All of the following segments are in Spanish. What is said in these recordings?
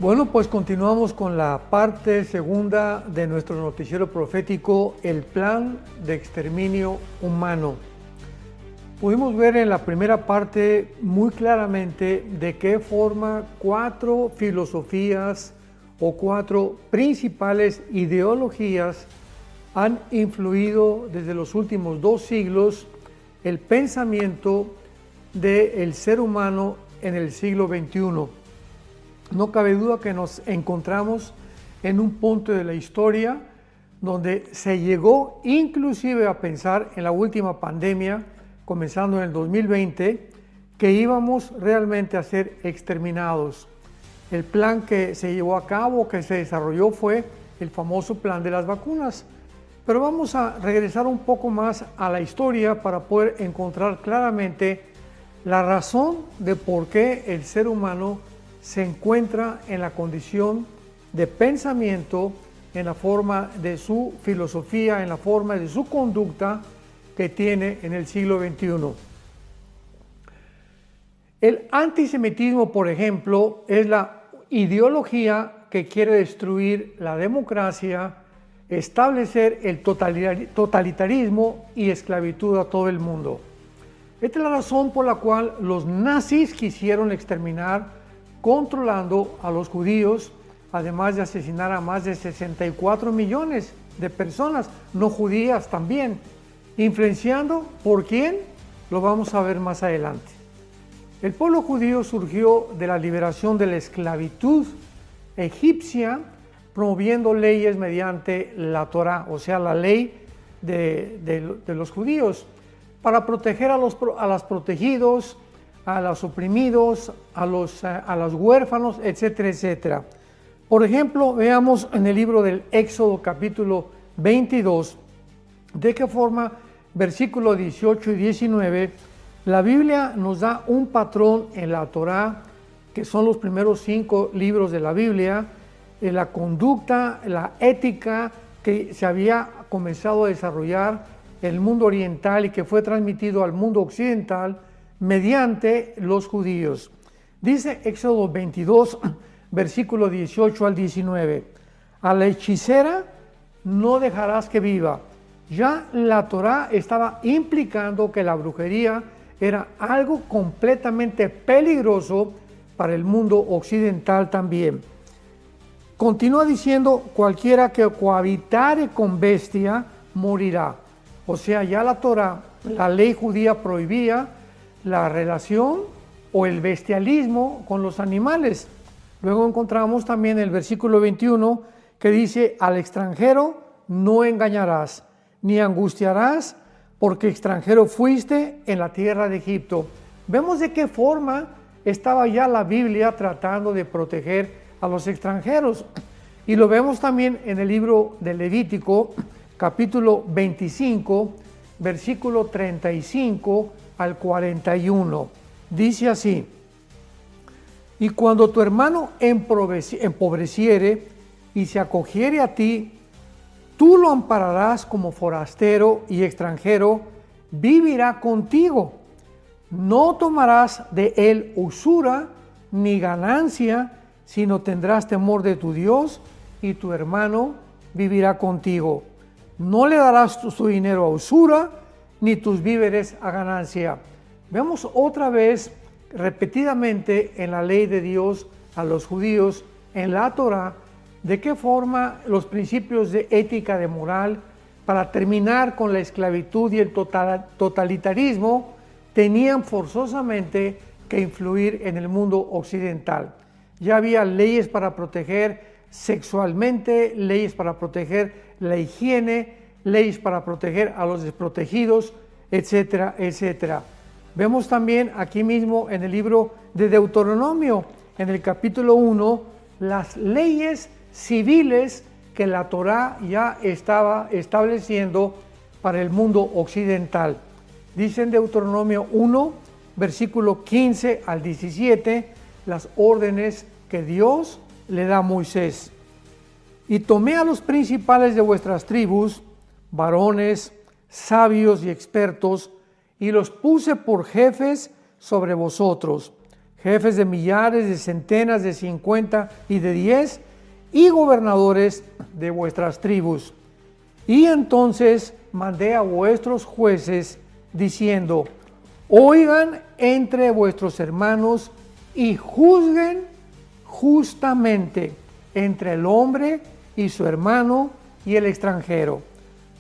Bueno, pues continuamos con la parte segunda de nuestro noticiero profético, el plan de exterminio humano. Pudimos ver en la primera parte muy claramente de qué forma 4 filosofías o 4 principales ideologías han influido desde los últimos 2 siglos el pensamiento del ser humano en el siglo XXI. No cabe duda que nos encontramos en un punto de la historia donde se llegó inclusive a pensar en la última pandemia, comenzando en el 2020, que íbamos realmente a ser exterminados. El plan que se llevó a cabo, que se desarrolló, fue el famoso plan de las vacunas. Pero vamos a regresar un poco más a la historia para poder encontrar claramente la razón de por qué el ser humano se encuentra en la condición de pensamiento, en la forma de su filosofía, en la forma de su conducta que tiene en el siglo XXI. El antisemitismo, por ejemplo, es la ideología que quiere destruir la democracia, establecer el totalitarismo y esclavitud a todo el mundo. Esta es la razón por la cual los nazis quisieron exterminar, controlando a los judíos, además de asesinar a más de 64 millones de personas no judías también, influenciando por quién, lo vamos a ver más adelante. El pueblo judío surgió de la liberación de la esclavitud egipcia, promoviendo leyes mediante la Torá, o sea, la ley de los judíos, para proteger a los protegidos, a los oprimidos, a los huérfanos, etcétera, etcétera. Por ejemplo, veamos en el libro del Éxodo capítulo 22, de qué forma, versículos 18 y 19, la Biblia nos da un patrón en la Torá, que son los primeros 5 libros de la Biblia, en la conducta, la ética que se había comenzado a desarrollar en el mundo oriental y que fue transmitido al mundo occidental mediante los judíos. Dice Éxodo 22, versículo 18 al 19, a la hechicera no dejarás que viva. Ya la Torá estaba implicando que la brujería era algo completamente peligroso para el mundo occidental también. Continúa diciendo, cualquiera que cohabitare con bestia morirá. O sea, ya la Torá, la ley judía prohibía la relación o el bestialismo con los animales. Luego encontramos también el versículo 21 que dice, al extranjero no engañarás, ni angustiarás, porque extranjero fuiste en la tierra de Egipto. Vemos de qué forma estaba ya la Biblia tratando de proteger a los extranjeros. Y lo vemos también en el libro de Levítico, capítulo 25, versículo 35 al 41. Dice así, y cuando tu hermano empobreciere y se acogiere a ti, tú lo ampararás como forastero y extranjero, vivirá contigo. No tomarás de él usura ni ganancia, sino tendrás temor de tu Dios y tu hermano vivirá contigo. No le darás tu dinero a usura, ni tus víveres a ganancia. Vemos otra vez, repetidamente, en la ley de Dios a los judíos, en la Torá, de qué forma los principios de ética, de moral, para terminar con la esclavitud y el totalitarismo, tenían forzosamente que influir en el mundo occidental. Ya había leyes para proteger sexualmente, leyes para proteger la higiene, leyes para proteger a los desprotegidos, etcétera, etcétera. Vemos también aquí mismo en el libro de Deuteronomio, en el capítulo 1, las leyes civiles que la Torá ya estaba estableciendo para el mundo occidental. Dice en Deuteronomio 1, versículo 15 al 17, las órdenes que Dios le da a Moisés. Y tomé a los principales de vuestras tribus, varones, sabios y expertos, y los puse por jefes sobre vosotros, jefes de millares, de centenas, de 50 y de 10, y gobernadores de vuestras tribus. Y entonces mandé a vuestros jueces, diciendo: oigan entre vuestros hermanos y juzguen justamente entre el hombre y su hermano y el extranjero.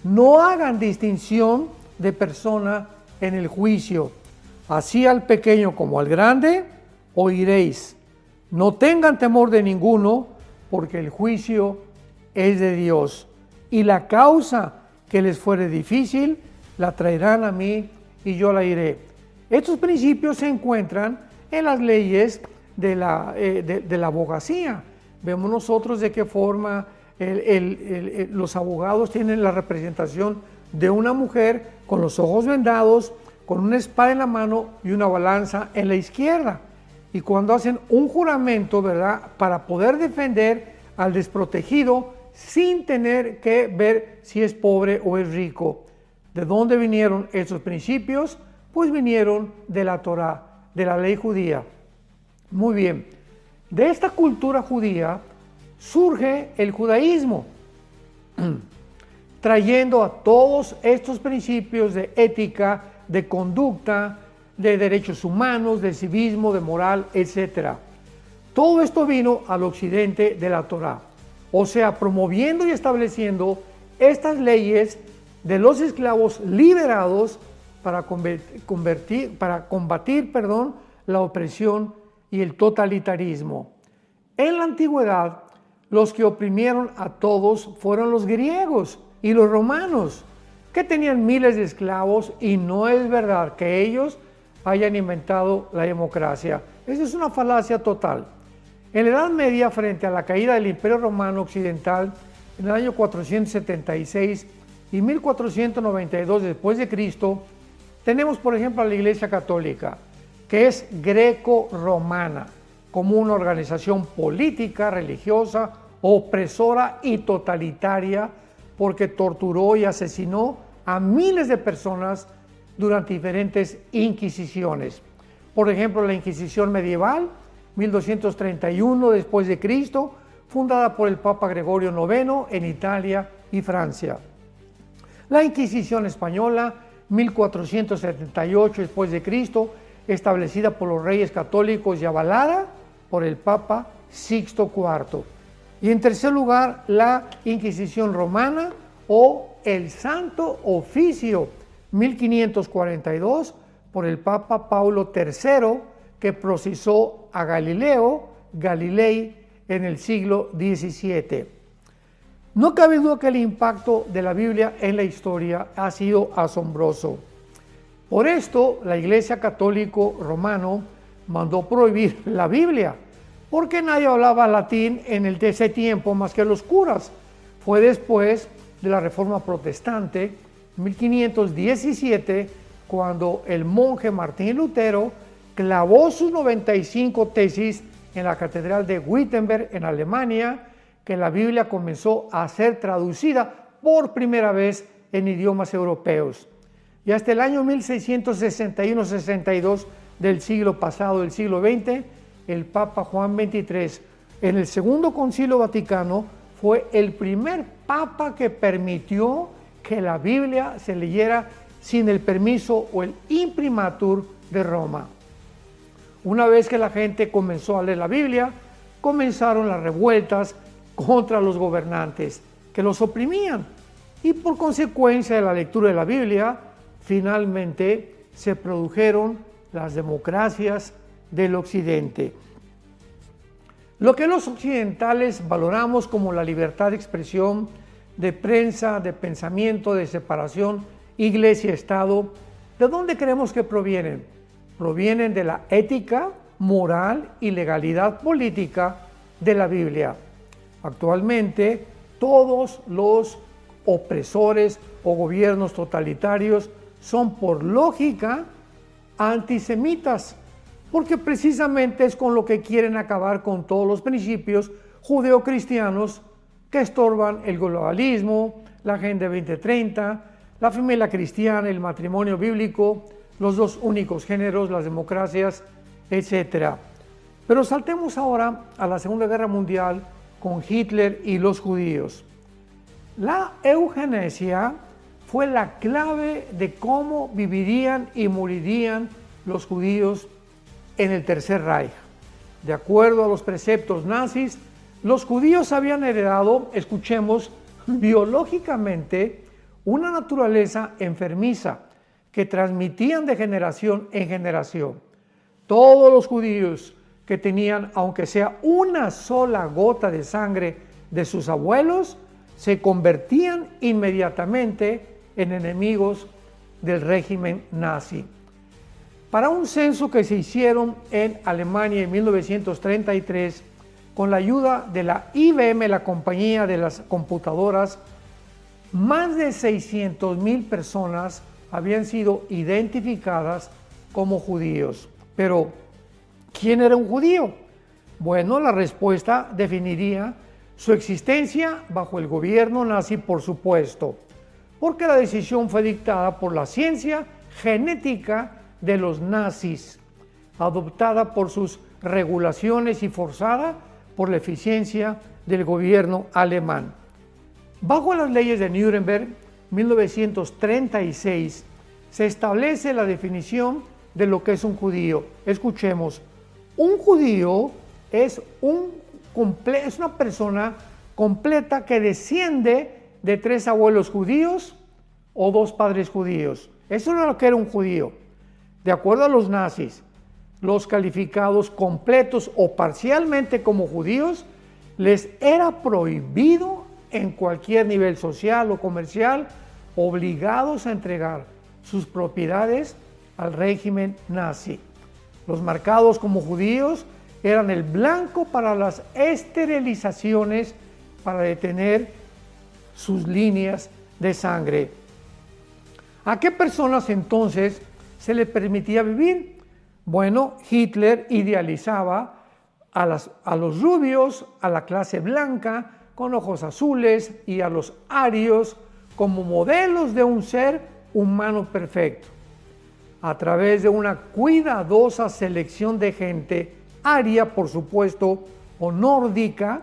No hagan distinción de persona en el juicio. Así al pequeño como al grande oiréis. No tengan temor de ninguno, porque el juicio es de Dios. Y la causa que les fuere difícil, la traerán a mí y yo la iré. Estos principios se encuentran en las leyes de la abogacía. Vemos nosotros de qué forma los abogados tienen la representación de una mujer con los ojos vendados, con una espada en la mano y una balanza en la izquierda. Y cuando hacen un juramento, ¿verdad?, para poder defender al desprotegido sin tener que ver si es pobre o es rico. ¿De dónde vinieron esos principios? Pues vinieron de la Torá, de la ley judía. Muy bien, de esta cultura judía surge el judaísmo, trayendo a todos estos principios de ética, de conducta, de derechos humanos, de civismo, de moral, etc. Todo esto vino al occidente de la Torá, o sea, promoviendo y estableciendo estas leyes de los esclavos liberados para combatir, la opresión y el totalitarismo. En la antigüedad, los que oprimieron a todos fueron los griegos y los romanos, que tenían miles de esclavos, y no es verdad que ellos hayan inventado la democracia. Esa es una falacia total. En la Edad Media, frente a la caída del Imperio Romano Occidental, en el año 476 y 1492 después de Cristo, tenemos, por ejemplo, a la Iglesia Católica, que es greco-romana, como una organización política, religiosa, opresora y totalitaria, porque torturó y asesinó a miles de personas durante diferentes inquisiciones. Por ejemplo, la Inquisición medieval, 1231 después de Cristo, fundada por el Papa Gregorio IX en Italia y Francia. La Inquisición española, 1478 después de Cristo, establecida por los reyes católicos y avalada por el Papa Sixto IV. Y en tercer lugar, la Inquisición romana o el Santo Oficio, 1542, por el Papa Paulo III, que procesó a Galileo Galilei en el siglo XVII. No cabe duda que el impacto de la Biblia en la historia ha sido asombroso. Por esto, la Iglesia Católica Romana mandó prohibir la Biblia, porque nadie hablaba latín en ese tiempo más que los curas. Fue después de la Reforma Protestante, 1517, cuando el monje Martín Lutero clavó sus 95 tesis en la Catedral de Wittenberg, en Alemania, que la Biblia comenzó a ser traducida por primera vez en idiomas europeos. Y hasta el año 1661-62 del siglo pasado, del siglo XX, el Papa Juan XXIII, en el Segundo Concilio Vaticano, fue el primer papa que permitió que la Biblia se leyera sin el permiso o el imprimatur de Roma. Una vez que la gente comenzó a leer la Biblia, comenzaron las revueltas contra los gobernantes que los oprimían, y por consecuencia de la lectura de la Biblia, finalmente se produjeron las democracias del occidente. Lo que los occidentales valoramos como la libertad de expresión, de prensa, de pensamiento, de separación, iglesia-estado, ¿de dónde creemos que provienen? Provienen de la ética, moral y legalidad política de la Biblia. Actualmente, todos los opresores o gobiernos totalitarios son por lógica antisemitas, porque precisamente es con lo que quieren acabar con todos los principios judeocristianos que estorban el globalismo, la Agenda 2030, la familia cristiana, el matrimonio bíblico, los dos únicos géneros, las democracias etc. Pero saltemos ahora a la Segunda Guerra Mundial con Hitler y los judíos. La eugenesia fue la clave de cómo vivirían y morirían los judíos en el Tercer Reich. De acuerdo a los preceptos nazis, los judíos habían heredado, escuchemos, biológicamente una naturaleza enfermiza que transmitían de generación en generación. Todos los judíos que tenían, aunque sea una sola gota de sangre de sus abuelos, se convertían inmediatamente en enemigos del régimen nazi. Para un censo que se hicieron en Alemania en 1933, con la ayuda de la IBM, la compañía de las computadoras, más de 600,000 personas habían sido identificadas como judíos. Pero, ¿quién era un judío? Bueno, la respuesta definiría su existencia bajo el gobierno nazi, por supuesto, porque la decisión fue dictada por la ciencia genética de los nazis, adoptada por sus regulaciones y forzada por la eficiencia del gobierno alemán. Bajo las leyes de Nuremberg, 1936, se establece la definición de lo que es un judío. Escuchemos, un judío es una persona completa que desciende de 3 abuelos judíos o 2 padres judíos. Eso era lo que era un judío. De acuerdo a los nazis, los calificados completos o parcialmente como judíos, les era prohibido en cualquier nivel social o comercial, obligados a entregar sus propiedades al régimen nazi. Los marcados como judíos eran el blanco para las esterilizaciones para detener sus líneas de sangre. ¿A qué personas entonces se les permitía vivir? Bueno, Hitler idealizaba a los rubios, a la clase blanca con ojos azules y a los arios como modelos de un ser humano perfecto. A través de una cuidadosa selección de gente aria, por supuesto, o nórdica,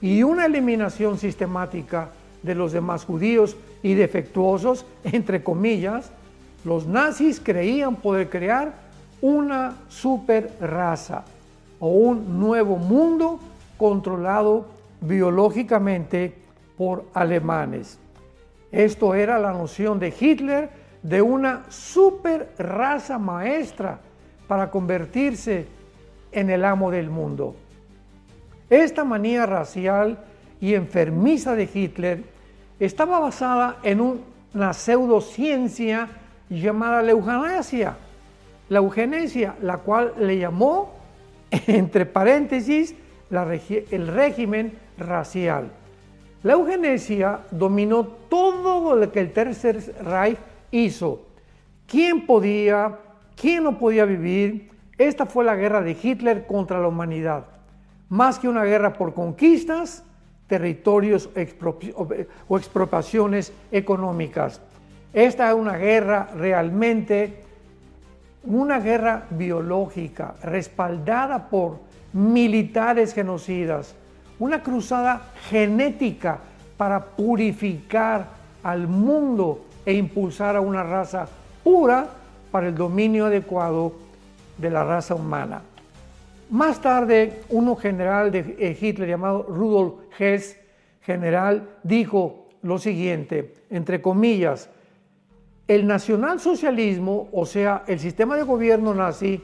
y una eliminación sistemática de los demás judíos y defectuosos, entre comillas, los nazis creían poder crear una super raza o un nuevo mundo controlado biológicamente por alemanes. Esto era la noción de Hitler de una super raza maestra para convertirse en el amo del mundo. Esta manía racial y enfermiza de Hitler estaba basada en una pseudociencia llamada la eugenesia, la cual le llamó, entre paréntesis, el régimen racial. La eugenesia dominó todo lo que el Tercer Reich hizo. ¿Quién podía, quién no podía vivir? Esta fue la guerra de Hitler contra la humanidad. Más que una guerra por conquistas, territorios o expropiaciones económicas. Esta es una guerra realmente, una guerra biológica, respaldada por militares genocidas, una cruzada genética para purificar al mundo e impulsar a una raza pura para el dominio adecuado de la raza humana. Más tarde, un general de Hitler llamado Rudolf Hess, general, dijo lo siguiente, entre comillas: el nacionalsocialismo, o sea, el sistema de gobierno nazi,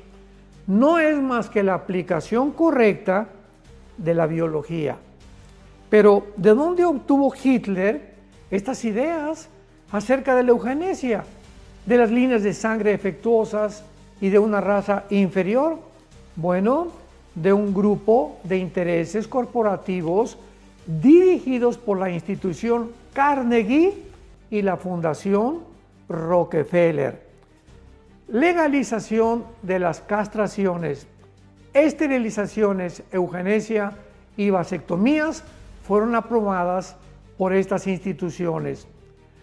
no es más que la aplicación correcta de la biología. Pero, ¿de dónde obtuvo Hitler estas ideas acerca de la eugenesia, de las líneas de sangre defectuosas y de una raza inferior? Bueno, de un grupo de intereses corporativos dirigidos por la institución Carnegie y la Fundación Rockefeller. Legalización de las castraciones, esterilizaciones, eugenesia y vasectomías fueron aprobadas por estas instituciones.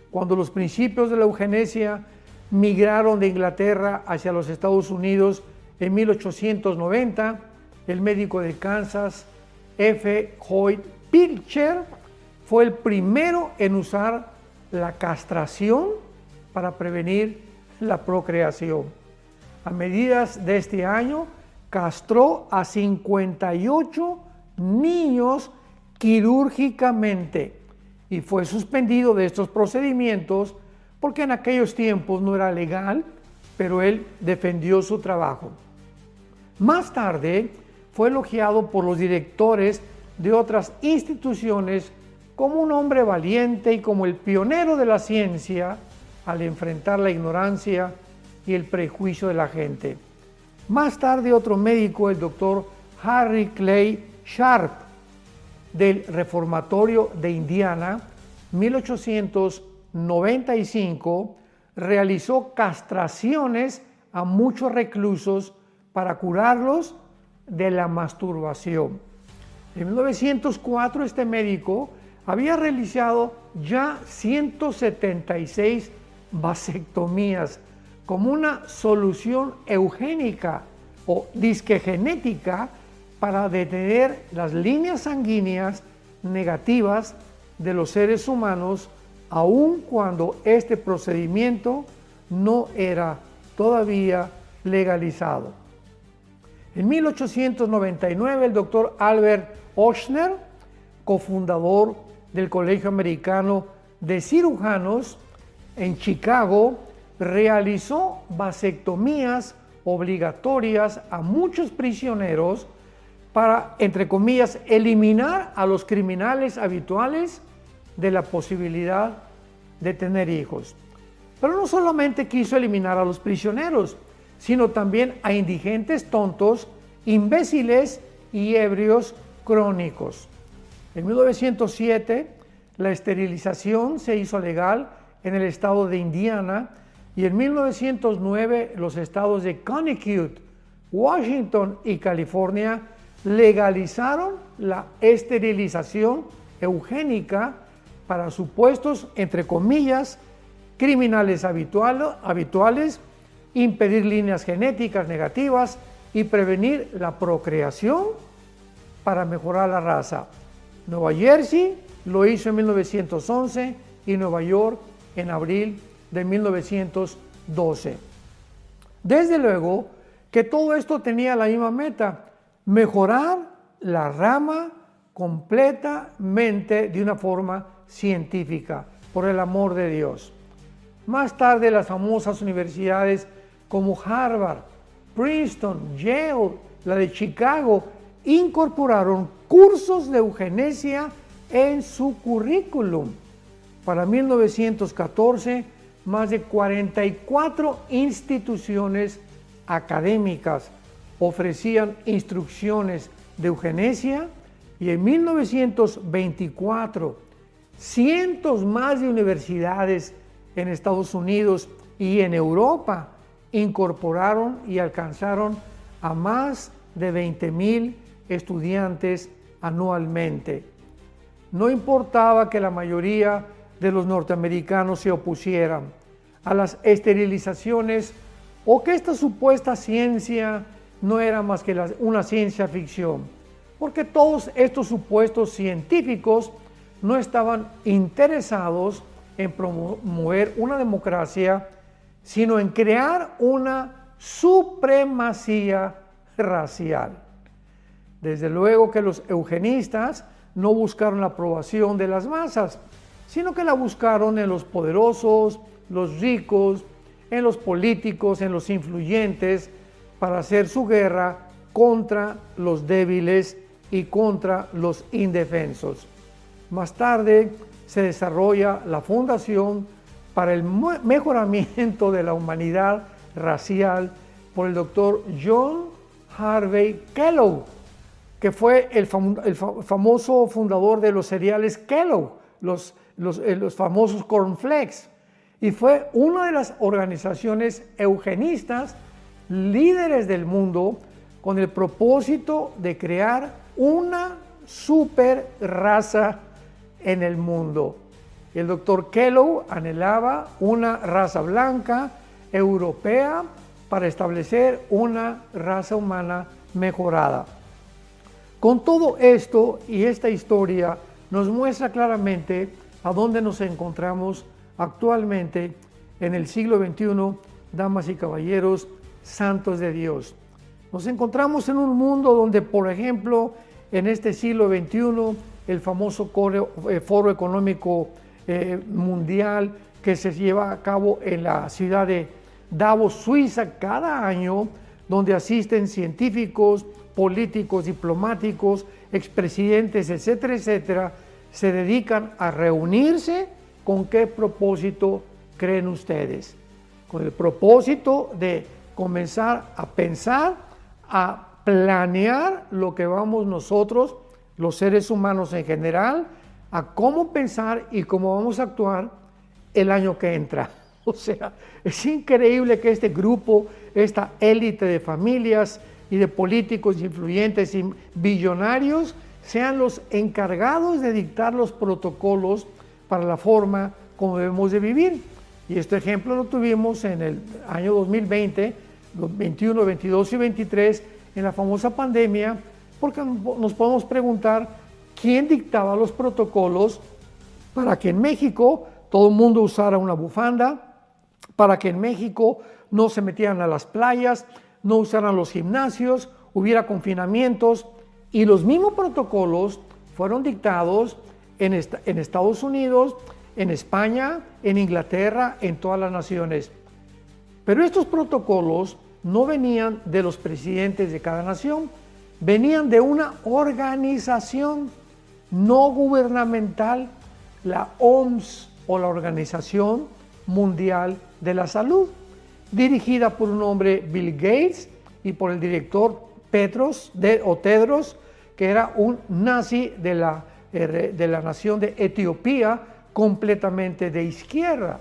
Cuando los principios de la eugenesia migraron de Inglaterra hacia los Estados Unidos En 1890, el médico de Kansas, F. Hoyt Pilcher, fue el primero en usar la castración para prevenir la procreación. A mediados de este año, castró a 58 niños quirúrgicamente y fue suspendido de estos procedimientos porque en aquellos tiempos no era legal, pero él defendió su trabajo. Más tarde fue elogiado por los directores de otras instituciones como un hombre valiente y como el pionero de la ciencia al enfrentar la ignorancia y el prejuicio de la gente. Más tarde otro médico, el doctor Harry Clay Sharp, del Reformatorio de Indiana, 1895, realizó castraciones a muchos reclusos para curarlos de la masturbación. En 1904 este médico había realizado ya 176 vasectomías como una solución eugénica o disque genética para detener las líneas sanguíneas negativas de los seres humanos, aun cuando este procedimiento no era todavía legalizado. En 1899, el doctor Albert Ochsner, cofundador del Colegio Americano de Cirujanos en Chicago, realizó vasectomías obligatorias a muchos prisioneros para, entre comillas, eliminar a los criminales habituales de la posibilidad de tener hijos. Pero no solamente quiso eliminar a los prisioneros, sino también a indigentes tontos, imbéciles y ebrios crónicos. En 1907, la esterilización se hizo legal en el estado de Indiana y en 1909 los estados de Connecticut, Washington y California legalizaron la esterilización eugénica para supuestos, entre comillas, criminales habituales, impedir líneas genéticas negativas y prevenir la procreación para mejorar la raza. Nueva Jersey lo hizo en 1911 y Nueva York en abril de 1912. Desde luego que todo esto tenía la misma meta: mejorar la rama completamente de una forma científica, por el amor de Dios. Más tarde, las famosas universidades como Harvard, Princeton, Yale, la de Chicago, incorporaron cursos de eugenesia en su currículum. Para 1914, más de 44 instituciones académicas ofrecían instrucciones de eugenesia y en 1924, cientos más de universidades en Estados Unidos y en Europa incorporaron y alcanzaron a más de 20,000 estudiantes anualmente. No importaba que la mayoría de los norteamericanos se opusieran a las esterilizaciones o que esta supuesta ciencia no era más que una ciencia ficción, porque todos estos supuestos científicos no estaban interesados en promover una democracia, sino en crear una supremacía racial. Desde luego que los eugenistas no buscaron la aprobación de las masas, sino que la buscaron en los poderosos, los ricos, en los políticos, en los influyentes, para hacer su guerra contra los débiles y contra los indefensos. Más tarde se desarrolla la Fundación para el Mejoramiento de la Humanidad Racial por el doctor John Harvey Kellogg, que fue el famoso fundador de los cereales Kellogg, los famosos cornflakes, y fue una de las organizaciones eugenistas líderes del mundo con el propósito de crear una super raza en el mundo. El doctor Kellogg anhelaba una raza blanca, europea, para establecer una raza humana mejorada. Con todo esto y esta historia nos muestra claramente a dónde nos encontramos actualmente en el siglo XXI, damas y caballeros, santos de Dios. Nos encontramos en un mundo donde, por ejemplo, en este siglo XXI, el famoso Foro Económico Mundial que se lleva a cabo en la ciudad de Davos, Suiza, cada año, donde asisten científicos, políticos, diplomáticos, expresidentes, etcétera, etcétera, se dedican a reunirse. ¿Con qué propósito creen ustedes? Con el propósito de comenzar a pensar, a planear lo que vamos nosotros, los seres humanos en general, a cómo pensar y cómo vamos a actuar el año que entra. O sea, es increíble que este grupo, esta élite de familias y de políticos influyentes y billonarios sean los encargados de dictar los protocolos para la forma como debemos de vivir. Y este ejemplo lo tuvimos en el año 2020, 21, 22 y 23, en la famosa pandemia, porque nos podemos preguntar quién dictaba los protocolos para que en México todo el mundo usara una bufanda, para que en México no se metieran a las playas, no usaran los gimnasios, hubiera confinamientos, y los mismos protocolos fueron dictados en Estados Unidos, en España, en Inglaterra, en todas las naciones. Pero estos protocolos no venían de los presidentes de cada nación, venían de una organización no gubernamental, la OMS, o la Organización Mundial de la Salud, dirigida por un hombre, Bill Gates, y por el director Tedros, que era un nazi de la nación de Etiopía, completamente de izquierda.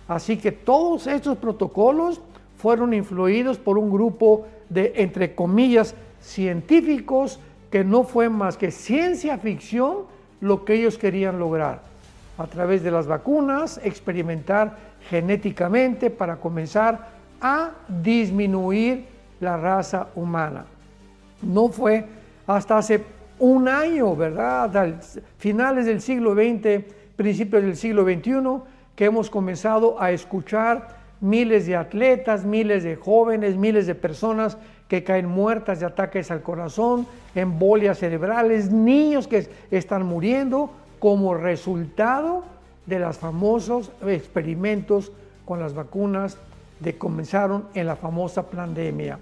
Así que todos estos protocolos fueron influidos por un grupo de, entre comillas, científicos, que no fue más que ciencia ficción lo que ellos querían lograr. A través de las vacunas, experimentar genéticamente para comenzar a disminuir la raza humana. No fue hasta hace un año, ¿verdad? A finales del siglo XX, principios del siglo XXI, que hemos comenzado a escuchar miles de atletas, miles de jóvenes, miles de personas que caen muertas de ataques al corazón, embolias cerebrales, niños que están muriendo como resultado de los famosos experimentos con las vacunas que comenzaron en la famosa pandemia.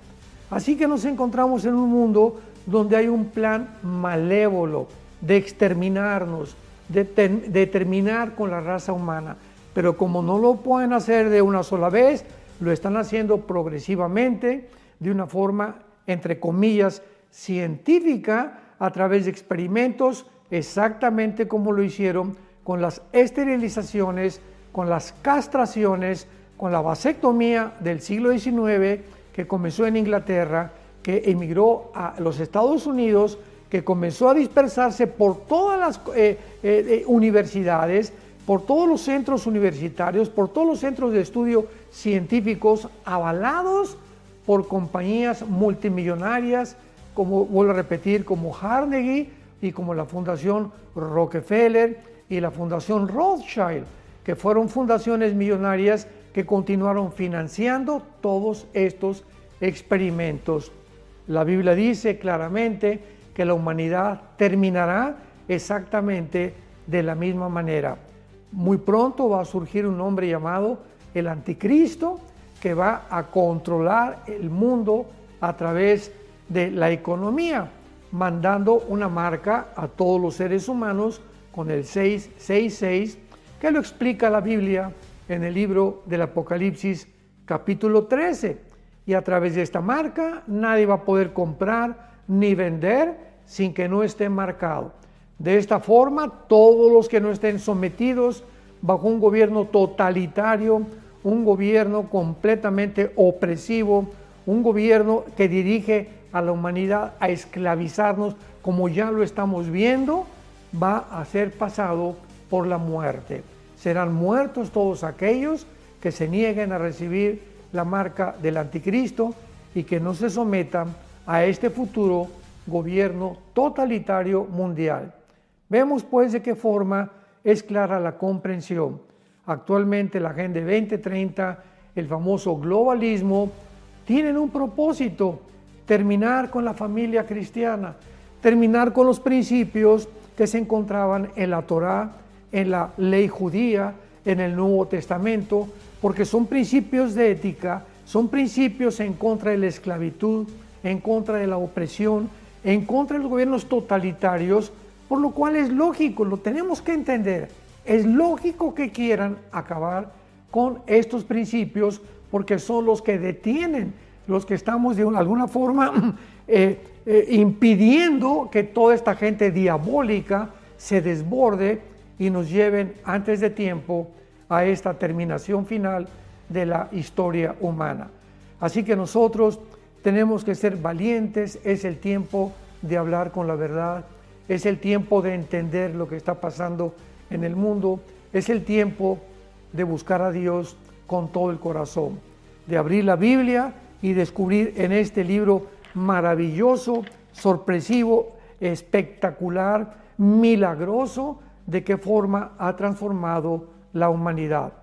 Así que nos encontramos en un mundo donde hay un plan malévolo de exterminarnos, de terminar con la raza humana. Pero como no lo pueden hacer de una sola vez, lo están haciendo progresivamente, de una forma, entre comillas, científica, a través de experimentos, exactamente como lo hicieron con las esterilizaciones, con las castraciones, con la vasectomía del siglo XIX, que comenzó en Inglaterra, que emigró a los Estados Unidos, que comenzó a dispersarse por todas las universidades, por todos los centros universitarios, por todos los centros de estudio científicos avalados por compañías multimillonarias, como vuelvo a repetir, como Carnegie y como la Fundación Rockefeller y la Fundación Rothschild, que fueron fundaciones millonarias que continuaron financiando todos estos experimentos. La Biblia dice claramente que la humanidad terminará exactamente de la misma manera. Muy pronto va a surgir un hombre llamado el Anticristo, que va a controlar el mundo a través de la economía, mandando una marca a todos los seres humanos con el 666, que lo explica la Biblia en el libro del Apocalipsis capítulo 13. Y a través de esta marca nadie va a poder comprar ni vender sin que no esté marcado. De esta forma, todos los que no estén sometidos bajo un gobierno totalitario, un gobierno completamente opresivo, un gobierno que dirige a la humanidad a esclavizarnos, como ya lo estamos viendo, va a ser pasado por la muerte. Serán muertos todos aquellos que se nieguen a recibir la marca del anticristo y que no se sometan a este futuro gobierno totalitario mundial. Vemos pues de qué forma es clara la comprensión. Actualmente la Agenda 2030, el famoso globalismo, tienen un propósito: terminar con la familia cristiana, terminar con los principios que se encontraban en la Torá, en la ley judía, en el Nuevo Testamento, porque son principios de ética, son principios en contra de la esclavitud, en contra de la opresión, en contra de los gobiernos totalitarios, por lo cual es lógico, lo tenemos que entender, es lógico que quieran acabar con estos principios porque son los que detienen, los que estamos de alguna forma impidiendo que toda esta gente diabólica se desborde y nos lleven antes de tiempo a esta terminación final de la historia humana. Así que nosotros tenemos que ser valientes, es el tiempo de hablar con la verdad, es el tiempo de entender lo que está pasando en el mundo, es el tiempo de buscar a Dios con todo el corazón, de abrir la Biblia y descubrir en este libro maravilloso, sorpresivo, espectacular, milagroso, de qué forma ha transformado la humanidad.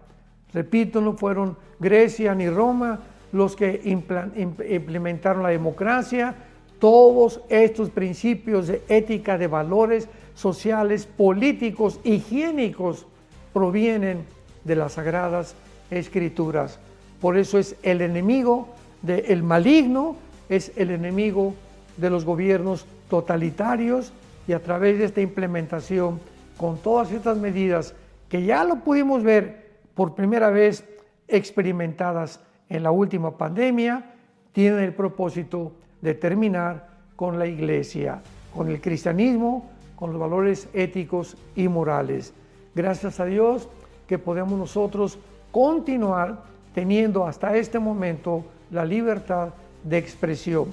Repito, no fueron Grecia ni Roma los que implementaron la democracia. Todos estos principios de ética, de valores sociales, políticos, higiénicos, provienen de las Sagradas Escrituras. Por eso es el enemigo del maligno, es el enemigo de los gobiernos totalitarios, y a través de esta implementación, con todas estas medidas que ya lo pudimos ver por primera vez experimentadas en la última pandemia, tienen el propósito de terminar con la Iglesia, con el cristianismo, con los valores éticos y morales. Gracias a Dios que podemos nosotros continuar teniendo hasta este momento la libertad de expresión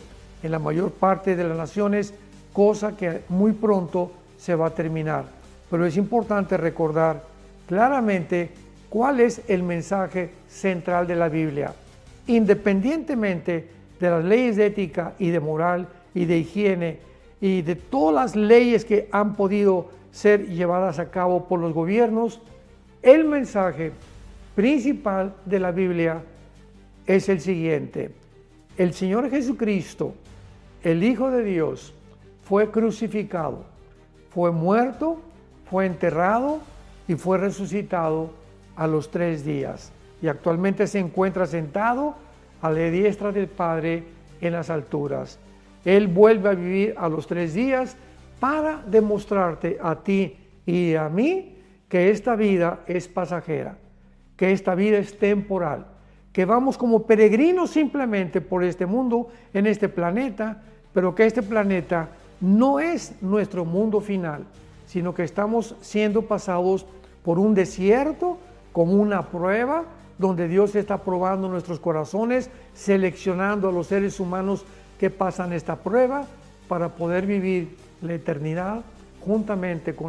en la mayor parte de las naciones, cosa que muy pronto se va a terminar. Pero es importante recordar claramente cuál es el mensaje central de la Biblia. Independientemente de las leyes de ética y de moral y de higiene y de todas las leyes que han podido ser llevadas a cabo por los gobiernos, el mensaje principal de la Biblia es el siguiente: el Señor Jesucristo, el Hijo de Dios, fue crucificado, fue muerto, fue enterrado y fue resucitado a los 3 días. Y actualmente se encuentra sentado a la diestra del Padre en las alturas. Él vuelve a vivir a los 3 días para demostrarte a ti y a mí que esta vida es pasajera, que esta vida es temporal, que vamos como peregrinos simplemente por este mundo, en este planeta, pero que este planeta no es nuestro mundo final, sino que estamos siendo pasados por un desierto como una prueba donde Dios está probando nuestros corazones, seleccionando a los seres humanos que pasan esta prueba para poder vivir la eternidad juntamente con